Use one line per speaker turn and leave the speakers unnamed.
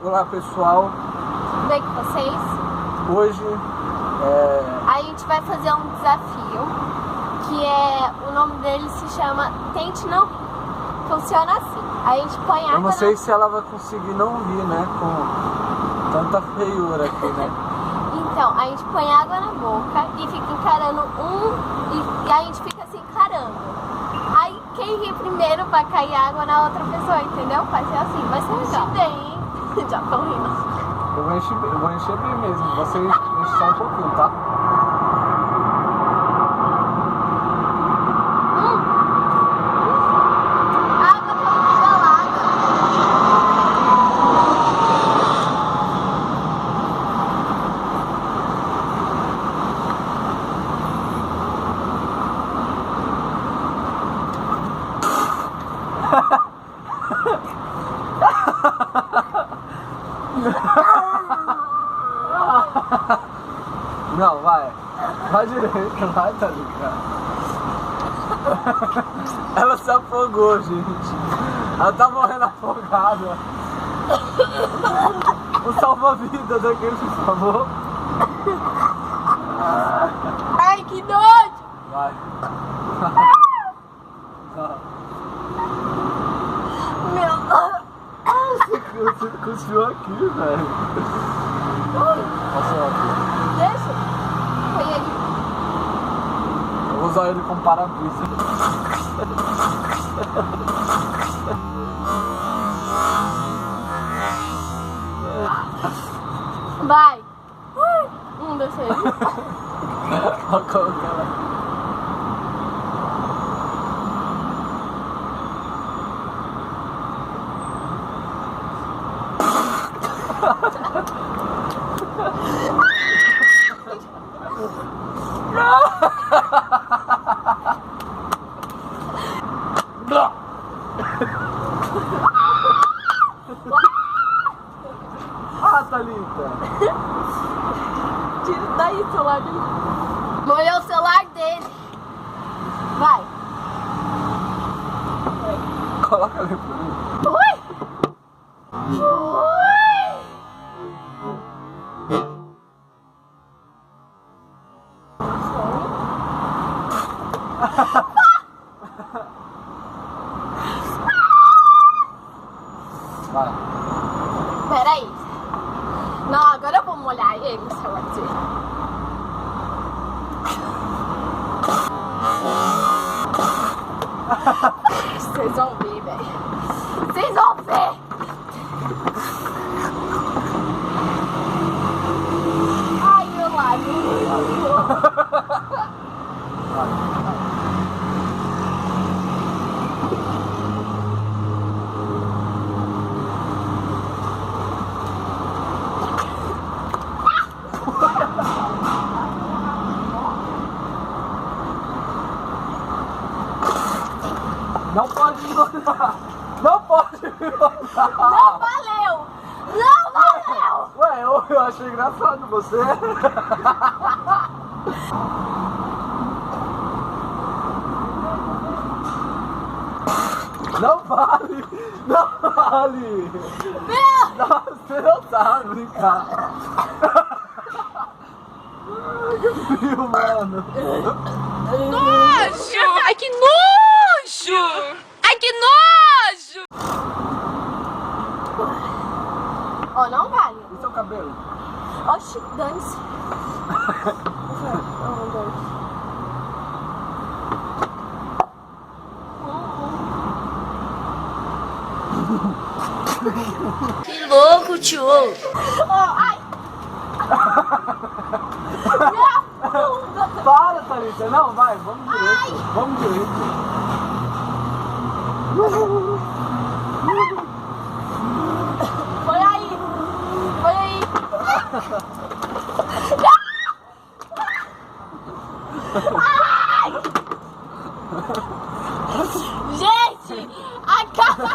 Olá pessoal,
Tudo bem com vocês?
hoje
A gente vai fazer um desafio que o nome dele se chama Tente Não Rir. Funciona assim, a gente põe água
eu não sei se ela vai conseguir não rir, né, com tanta feiura aqui, né?
Então, a gente põe água na boca e fica encarando e a gente fica se encarando. Aí quem rir primeiro vai cair água na outra pessoa, entendeu? Vai ser assim, vai ser legal. Bem, já tô rindo.
Eu vou encher bem mesmo, você enche só um pouquinho, tá?
A água tá muito gelada.
Não, vai direito, vai, tá ligado? Ela se afogou, gente. Ela tá morrendo afogada. O salva-vida daquele, por favor.
Ai, que nojo!
Vai. Você cuspiu aqui, velho. Passou aqui.
Deixa. Põe ele.
Eu vou usar ele como para-brisa.
Vai. Deixa ele.
Olha como que ela... Ah, Thalita!
Tira daí o celular dele. Molhou o celular dele. Vai.
Coloca ali pra mim.
Oi! Oi!
Vai.
Peraí. Não, agora eu vou molhar ele no celular dele. Vocês vão ver, velho. Vocês vão ver. Ai, meu lábio.
Não pode engordar! Não pode engordar!
Não valeu! Não valeu!
Ué, eu achei engraçado você. Não vale! Não vale!
Meu!
Não, você não sabe brincar! Ai, que frio, mano!
Nojo! Ai, que nojo! Ai, que nojo!
Ó, não vale.
E seu cabelo?
Oxi, dane-se.
Que louco, tio!
Ai!
Para, Thalita! Não, vai, vamos direito! Vamos direito!
Foi aí! Foi aí! Ai! Gente! Acaba!